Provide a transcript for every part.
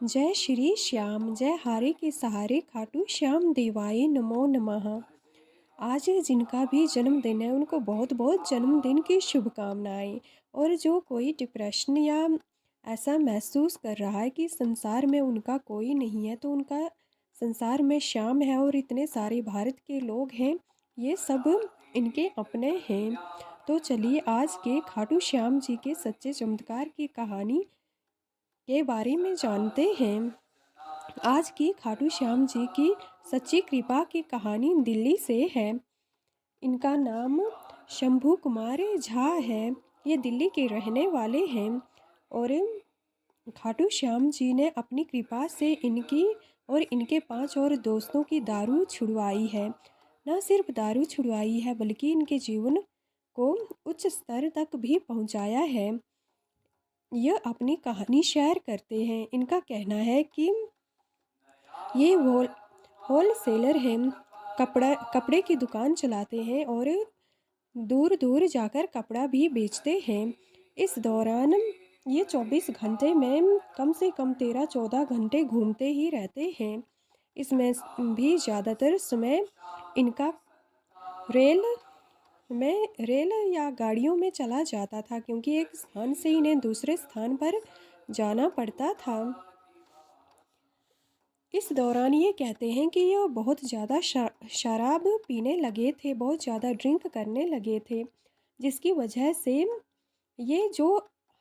जय श्री श्याम जय हारे के सहारे खाटू श्याम देवाय नमो नमः। आज जिनका भी जन्मदिन है उनको बहुत बहुत जन्मदिन की शुभकामनाएं। और जो कोई डिप्रेशन या ऐसा महसूस कर रहा है कि संसार में उनका कोई नहीं है, तो उनका संसार में श्याम है और इतने सारे भारत के लोग हैं, ये सब इनके अपने हैं। तो चलिए आज के खाटू श्याम जी के सच्चे चमत्कार की कहानी के बारे में जानते हैं। आज की खाटू श्याम जी की सच्ची कृपा की कहानी दिल्ली से है। इनका नाम शंभू कुमार झा है। ये दिल्ली के रहने वाले हैं और खाटू श्याम जी ने अपनी कृपा से इनकी और इनके 5 और दोस्तों की दारू छुड़वाई है। न सिर्फ दारू छुड़वाई है बल्कि इनके जीवन को उच्च स्तर तक भी पहुंचाया है। यह अपनी कहानी शेयर करते हैं। इनका कहना है कि ये होल सेलर हैं, कपड़े की दुकान चलाते हैं और दूर दूर जाकर कपड़ा भी बेचते हैं। इस दौरान ये 24 घंटे में कम से कम 13-14 घंटे घूमते ही रहते हैं। इसमें भी ज़्यादातर समय इनका रेल रेल या गाड़ियों में चला जाता था, क्योंकि एक स्थान से इन्हें दूसरे स्थान पर जाना पड़ता था। इस दौरान ये कहते हैं कि ये बहुत ज़्यादा शराब पीने लगे थे, बहुत ज़्यादा ड्रिंक करने लगे थे, जिसकी वजह से ये जो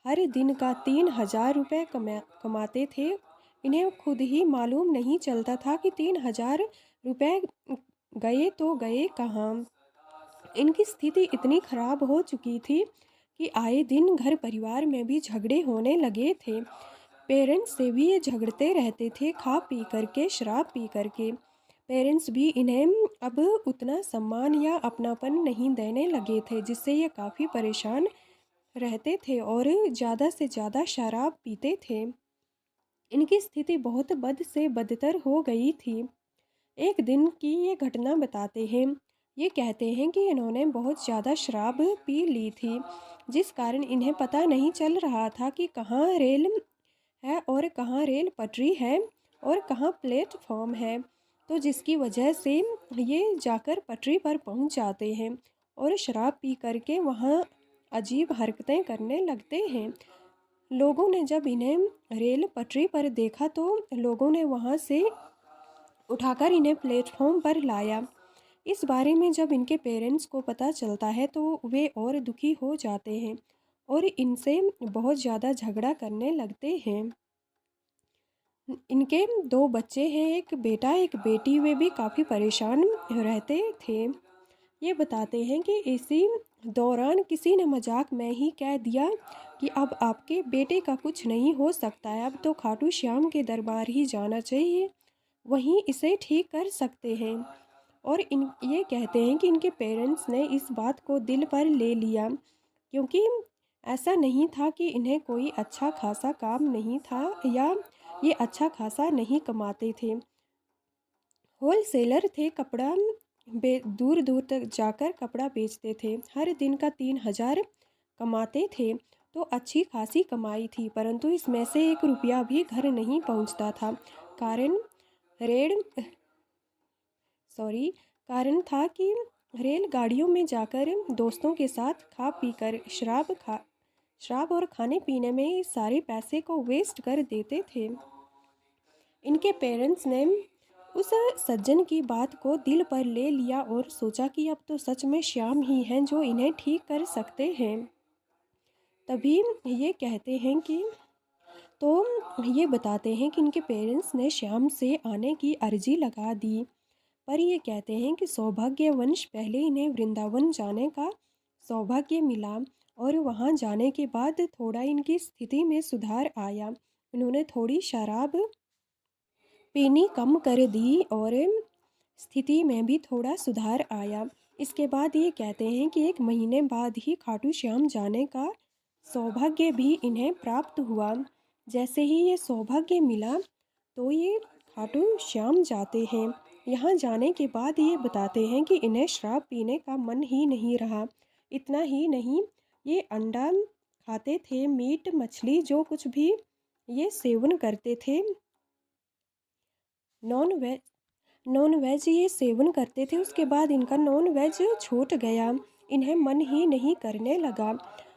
हर दिन का 3,000 रुपये कमाते थे, इन्हें खुद ही मालूम नहीं चलता था कि 3,000 रुपये गए तो गए कहाँ। इनकी स्थिति इतनी खराब हो चुकी थी कि आए दिन घर परिवार में भी झगड़े होने लगे थे। पेरेंट्स से भी ये झगड़ते रहते थे, खा पी करके, शराब पी करके। पेरेंट्स भी इन्हें अब उतना सम्मान या अपनापन नहीं देने लगे थे, जिससे ये काफ़ी परेशान रहते थे और ज़्यादा से ज़्यादा शराब पीते थे। इनकी स्थिति बहुत बद से बदतर हो गई थी। एक दिन की ये घटना बताते हैं। ये कहते हैं कि इन्होंने बहुत ज़्यादा शराब पी ली थी, जिस कारण इन्हें पता नहीं चल रहा था कि कहाँ रेल है और कहाँ रेल पटरी है और कहाँ प्लेटफॉर्म है। तो जिसकी वजह से ये जाकर पटरी पर पहुंच जाते हैं और शराब पी करके वहाँ अजीब हरकतें करने लगते हैं। लोगों ने जब इन्हें रेल पटरी पर देखा तो लोगों ने वहाँ से उठाकर इन्हें प्लेटफॉर्म पर लाया। इस बारे में जब इनके पेरेंट्स को पता चलता है तो वे और दुखी हो जाते हैं और इनसे बहुत ज़्यादा झगड़ा करने लगते हैं। इनके 2 बच्चे हैं, एक बेटा एक बेटी। वे भी काफ़ी परेशान रहते थे। ये बताते हैं कि इसी दौरान किसी ने मजाक में ही कह दिया कि अब आपके बेटे का कुछ नहीं हो सकता है, अब तो खाटू श्याम के दरबार ही जाना चाहिए, वहीं इसे ठीक कर सकते हैं। और ये कहते हैं कि इनके पेरेंट्स ने इस बात को दिल पर ले लिया, क्योंकि ऐसा नहीं था कि इन्हें कोई अच्छा खासा काम नहीं था या ये अच्छा खासा नहीं कमाते थे। होल सेलर थे, कपड़ा दूर दूर तक जाकर कपड़ा बेचते थे। हर दिन का 3,000 कमाते थे, तो अच्छी खासी कमाई थी, परंतु इसमें से 1 रुपया भी घर नहीं पहुंचता था। कारण रेड सॉरी कारण था कि रेलगाड़ियों में जाकर दोस्तों के साथ खा पीकर शराब और खाने पीने में सारे पैसे को वेस्ट कर देते थे। इनके पेरेंट्स ने उस सज्जन की बात को दिल पर ले लिया और सोचा कि अब तो सच में श्याम ही हैं जो इन्हें ठीक कर सकते हैं। तभी ये कहते हैं कि ये बताते हैं कि इनके पेरेंट्स ने श्याम से आने की अर्जी लगा दी, पर ये कहते हैं कि सौभाग्यवंश पहले इन्हें वृंदावन जाने का सौभाग्य मिला और वहाँ जाने के बाद थोड़ा इनकी स्थिति में सुधार आया। उन्होंने थोड़ी शराब पीनी कम कर दी और स्थिति में भी थोड़ा सुधार आया। इसके बाद ये कहते हैं कि 1 महीने बाद ही खाटू श्याम जाने का सौभाग्य भी इन्हें प्राप्त हुआ। जैसे ही ये सौभाग्य मिला तो ये खाटू श्याम जाते हैं। यहाँ जाने के बाद ये बताते हैं कि इन्हें शराब पीने का मन ही नहीं रहा। इतना ही नहीं, ये अंडा खाते थे, मीट मछली जो कुछ भी ये सेवन करते थे, नॉन वेज ये सेवन करते थे। उसके बाद इनका नॉन वेज छूट गया, इन्हें मन ही नहीं करने लगा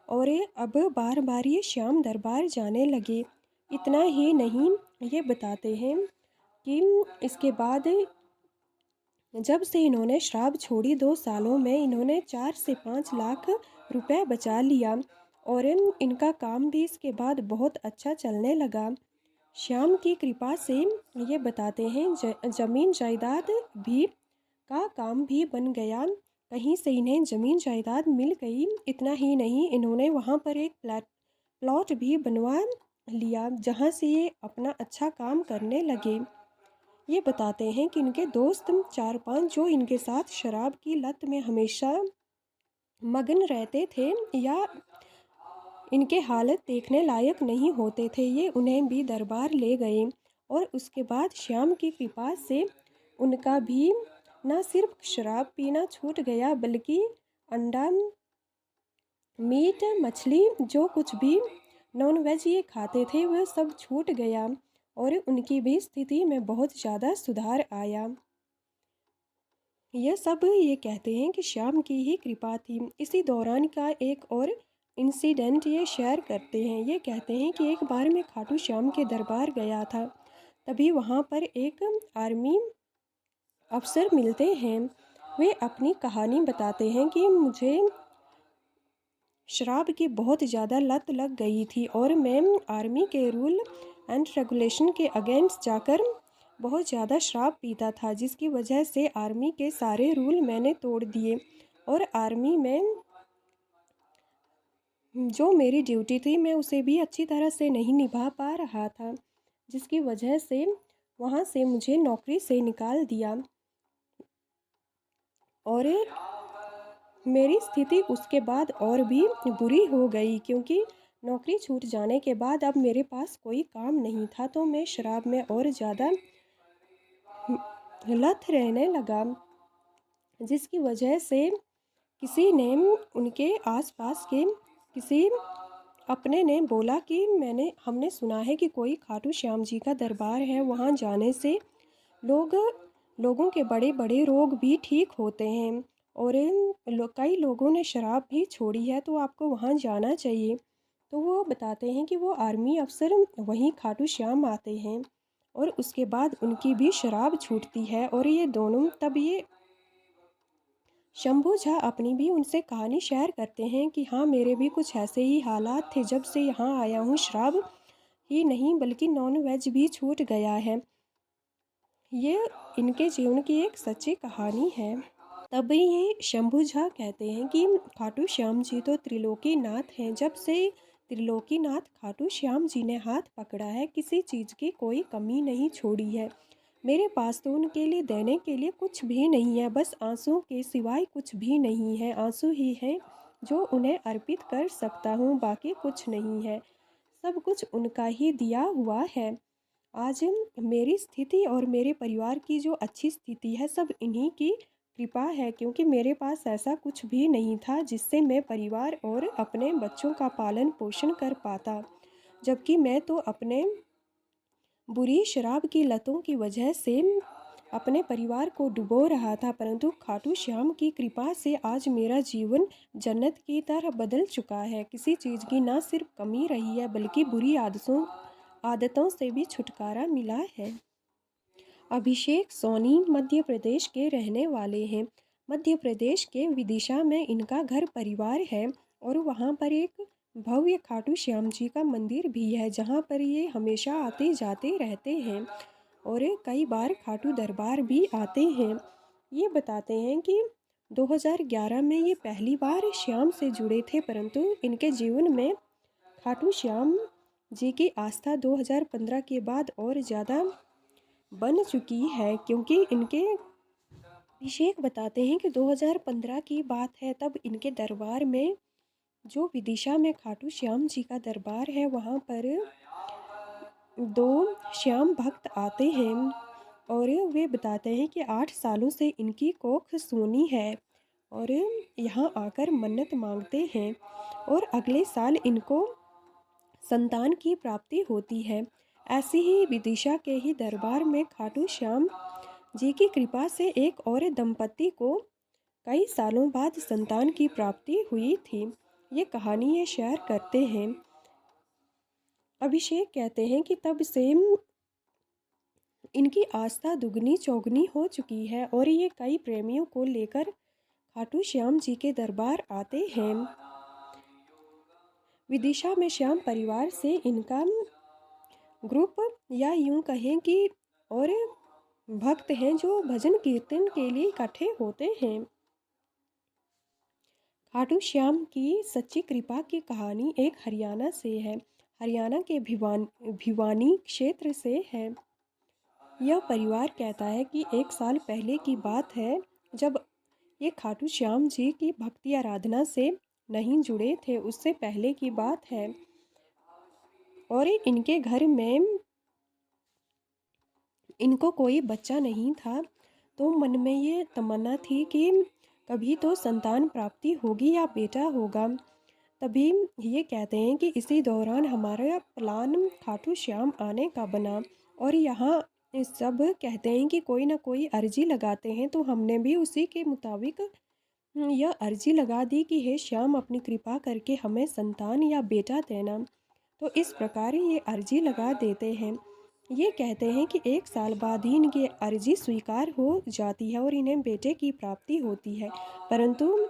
और अब बार बार ये श्याम दरबार जाने लगे। इतना ही नहीं, ये बताते हैं कि इसके बाद जब से इन्होंने शराब छोड़ी 2 सालों में इन्होंने 4 से 5 लाख रुपए बचा लिया और इनका काम भी इसके बाद बहुत अच्छा चलने लगा। श्याम की कृपा से ये बताते हैं ज़मीन जायदाद भी का काम भी बन गया। कहीं से इन्हें ज़मीन जायदाद मिल गई। इतना ही नहीं, इन्होंने वहाँ पर एक प्लॉट भी बनवा लिया जहाँ से ये अपना अच्छा काम करने लगे। ये बताते हैं कि इनके दोस्त 4-5 जो इनके साथ शराब की लत में हमेशा मगन रहते थे या इनके हालत देखने लायक नहीं होते थे, ये उन्हें भी दरबार ले गए और उसके बाद श्याम की कृपा से उनका भी न सिर्फ शराब पीना छूट गया बल्कि अंडा, मीट, मछली जो कुछ भी नॉन वेज ये खाते थे वह सब छूट गया और उनकी भी स्थिति में बहुत ज़्यादा सुधार आया। यह सब ये कहते हैं कि श्याम की ही कृपा थी। इसी दौरान का एक और इंसिडेंट ये शेयर करते हैं। ये कहते हैं कि एक बार मैं खाटू श्याम के दरबार गया था, तभी वहाँ पर एक आर्मी अफसर मिलते हैं। वे अपनी कहानी बताते हैं कि मुझे शराब की बहुत ज़्यादा लत लग गई थी और मैं आर्मी के रूल एंड रेगुलेशन के अगेंस्ट जाकर बहुत ज़्यादा शराब पीता था, जिसकी वजह से आर्मी के सारे रूल मैंने तोड़ दिए और आर्मी में जो मेरी ड्यूटी थी मैं उसे भी अच्छी तरह से नहीं निभा पा रहा था, जिसकी वजह से वहाँ से मुझे नौकरी से निकाल दिया और मेरी स्थिति उसके बाद और भी बुरी हो गई क्योंकि नौकरी छूट जाने के बाद अब मेरे पास कोई काम नहीं था, तो मैं शराब में और ज़्यादा लत रहने लगा, जिसकी वजह से किसी ने उनके आसपास के किसी अपने ने बोला कि हमने सुना है कि कोई खाटू श्याम जी का दरबार है, वहाँ जाने से लोगों के बड़े बड़े रोग भी ठीक होते हैं और कई लोगों ने शराब भी छोड़ी है, तो आपको वहाँ जाना चाहिए। तो वो बताते हैं कि वो आर्मी अफसर वहीं खाटू श्याम आते हैं और उसके बाद उनकी भी शराब छूटती है और ये दोनों तब ये शंभू झा अपनी भी उनसे कहानी शेयर करते हैं कि हाँ, मेरे भी कुछ ऐसे ही हालात थे। जब से यहाँ आया हूँ शराब ही नहीं बल्कि नॉन वेज भी छूट गया है। ये इनके जीवन की एक सच्ची कहानी है। तभी ये शंभू झा कहते हैं कि खाटू श्याम जी तो त्रिलोकीनाथ हैं। जब से त्रिलोकीनाथ खाटू श्याम जी ने हाथ पकड़ा है, किसी चीज़ की कोई कमी नहीं छोड़ी है। मेरे पास तो उनके लिए देने के लिए कुछ भी नहीं है, बस आंसू के सिवाय कुछ भी नहीं है। आंसू ही हैं जो उन्हें अर्पित कर सकता हूँ, बाकी कुछ नहीं है। सब कुछ उनका ही दिया हुआ है। आज मेरी स्थिति और मेरे परिवार की जो अच्छी स्थिति है सब इन्हीं की कृपा है, क्योंकि मेरे पास ऐसा कुछ भी नहीं था जिससे मैं परिवार और अपने बच्चों का पालन पोषण कर पाता। जबकि मैं तो अपने बुरी शराब की लतों की वजह से अपने परिवार को डुबो रहा था, परंतु खाटू श्याम की कृपा से आज मेरा जीवन जन्नत की तरह बदल चुका है। किसी चीज़ की ना सिर्फ कमी रही है बल्कि बुरी आदतों से भी छुटकारा मिला है। अभिषेक सोनी मध्य प्रदेश के रहने वाले हैं। मध्य प्रदेश के विदिशा में इनका घर परिवार है और वहाँ पर एक भव्य खाटू श्याम जी का मंदिर भी है, जहाँ पर ये हमेशा आते जाते रहते हैं और कई बार खाटू दरबार भी आते हैं। ये बताते हैं कि 2011 में ये पहली बार श्याम से जुड़े थे, परंतु इनके जीवन में खाटू श्याम जी की आस्था 2015 के बाद और ज़्यादा बन चुकी है, क्योंकि इनके अभिषेक बताते हैं कि 2015 की बात है, तब इनके दरबार में जो विदिशा में खाटू श्याम जी का दरबार है वहाँ पर 2 श्याम भक्त आते हैं और वे बताते हैं कि 8 सालों से इनकी कोख सूनी है और यहाँ आकर मन्नत मांगते हैं और अगले साल इनको संतान की प्राप्ति होती है। ऐसी ही विदिशा के ही दरबार में खाटू श्याम जी की कृपा से एक और दंपति को कई सालों बाद संतान की प्राप्ति हुई थी। ये कहानी ये शेयर करते हैं। अभिषेक कहते हैं कि तब से इनकी आस्था दुगनी चौगनी हो चुकी है और ये कई प्रेमियों को लेकर खाटू श्याम जी के दरबार आते हैं। विदिशा में श्याम परिवार से इनका ग्रुप या यूं कहें कि और भक्त हैं जो भजन कीर्तन के लिए इकट्ठे होते हैं। खाटू श्याम की सच्ची कृपा की कहानी एक हरियाणा से है। हरियाणा के भिवानी क्षेत्र से है। यह परिवार कहता है कि एक साल पहले की बात है, जब ये खाटू श्याम जी की भक्ति आराधना से नहीं जुड़े थे, उससे पहले की बात है। और इनके घर में इनको कोई बच्चा नहीं था, तो मन में ये तमन्ना थी कि कभी तो संतान प्राप्ति होगी या बेटा होगा। तभी ये कहते हैं कि इसी दौरान हमारा प्लान खाटू श्याम आने का बना और यहाँ सब कहते हैं कि कोई ना कोई अर्जी लगाते हैं, तो हमने भी उसी के मुताबिक यह अर्जी लगा दी कि हे श्याम, अपनी कृपा करके हमें संतान या बेटा देना। तो इस प्रकार ये अर्जी लगा देते हैं। ये कहते हैं कि एक साल बाद ही इनकी अर्जी स्वीकार हो जाती है और इन्हें बेटे की प्राप्ति होती है। परंतु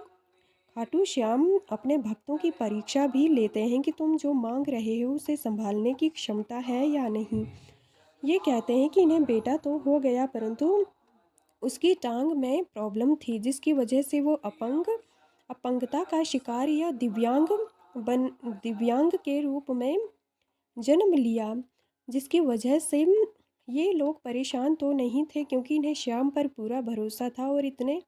खाटू श्याम अपने भक्तों की परीक्षा भी लेते हैं कि तुम जो मांग रहे हो उसे संभालने की क्षमता है या नहीं। ये कहते हैं कि इन्हें बेटा तो हो गया, परंतु उसकी टांग में प्रॉब्लम थी, जिसकी वजह से वो अपंगता का शिकार या दिव्यांग के रूप में जन्म लिया, जिसकी वजह से ये लोग परेशान तो नहीं थे, क्योंकि इन्हें श्याम पर पूरा भरोसा था और इतने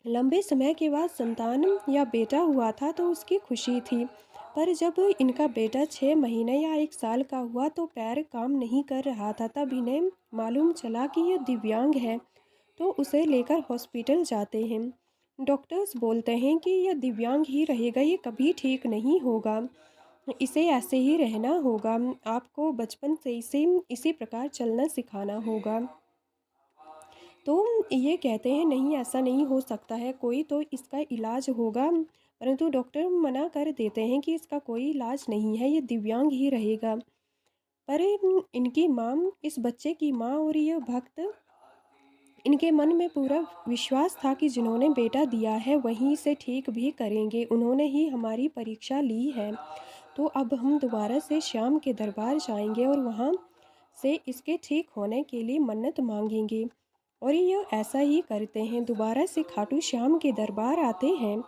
लंबे समय के बाद संतान या बेटा हुआ था तो उसकी खुशी थी। पर जब इनका बेटा 6 महीने या 1 साल का हुआ तो पैर काम नहीं कर रहा था। तब इन्हें मालूम चला कि यह दिव्यांग है, तो उसे लेकर हॉस्पिटल जाते हैं। डॉक्टर्स बोलते हैं कि यह दिव्यांग ही रहेगा, ये कभी ठीक नहीं होगा, इसे ऐसे ही रहना होगा, आपको बचपन से इसे इसी प्रकार चलना सिखाना होगा। तो ये कहते हैं नहीं, ऐसा नहीं हो सकता है, कोई तो इसका इलाज होगा। परंतु डॉक्टर मना कर देते हैं कि इसका कोई इलाज नहीं है, ये दिव्यांग ही रहेगा। पर इनकी माँ, इस बच्चे की माँ और यह भक्त, इनके मन में पूरा विश्वास था कि जिन्होंने बेटा दिया है वहीं से ठीक भी करेंगे, उन्होंने ही हमारी परीक्षा ली है। तो अब हम दोबारा से श्याम के दरबार जाएंगे और वहाँ से इसके ठीक होने के लिए मन्नत मांगेंगे। और ये ऐसा ही करते हैं, दोबारा से खाटू श्याम के दरबार आते हैं,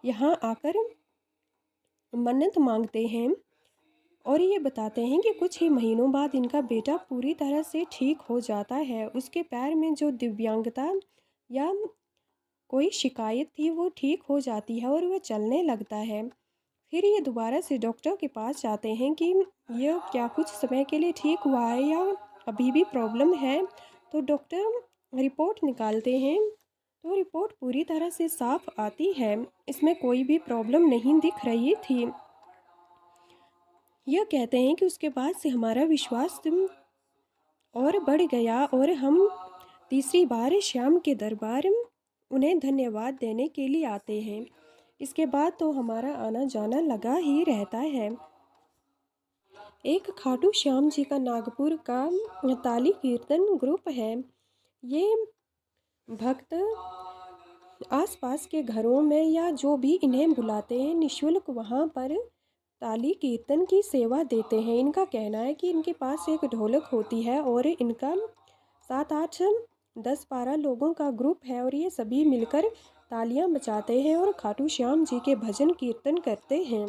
यहाँ आकर मन्नत मांगते हैं और ये बताते हैं कि कुछ ही महीनों बाद इनका बेटा पूरी तरह से ठीक हो जाता है। उसके पैर में जो दिव्यांगता या कोई शिकायत थी वो ठीक हो जाती है और वह चलने लगता है। फिर ये दोबारा से डॉक्टर के पास जाते हैं कि यह क्या कुछ समय के लिए ठीक हुआ है या अभी भी प्रॉब्लम है। तो डॉक्टर रिपोर्ट निकालते हैं, तो रिपोर्ट पूरी तरह से साफ आती है, इसमें कोई भी प्रॉब्लम नहीं दिख रही थी। यह कहते हैं कि उसके बाद से हमारा विश्वास और बढ़ गया और हम तीसरी बार श्याम के दरबार उन्हें धन्यवाद देने के लिए आते हैं। इसके बाद तो हमारा आना जाना लगा ही रहता है। एक खाटू श्याम जी का नागपुर का ताली कीर्तन ग्रुप है। ये भक्त आसपास के घरों में या जो भी इन्हें बुलाते हैं निःशुल्क वहाँ पर ताली कीर्तन की सेवा देते हैं। इनका कहना है कि इनके पास एक ढोलक होती है और इनका 7, 8, 10, 12 लोगों का ग्रुप है और ये सभी मिलकर तालियां बजाते हैं और खाटू श्याम जी के भजन कीर्तन करते हैं।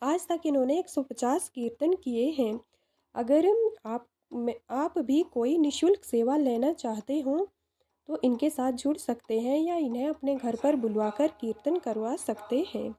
आज तक इन्होंने 150 कीर्तन किए हैं। अगर आप भी कोई निःशुल्क सेवा लेना चाहते हो तो इनके साथ जुड़ सकते हैं या इन्हें अपने घर पर बुलवाकर कीर्तन करवा सकते हैं।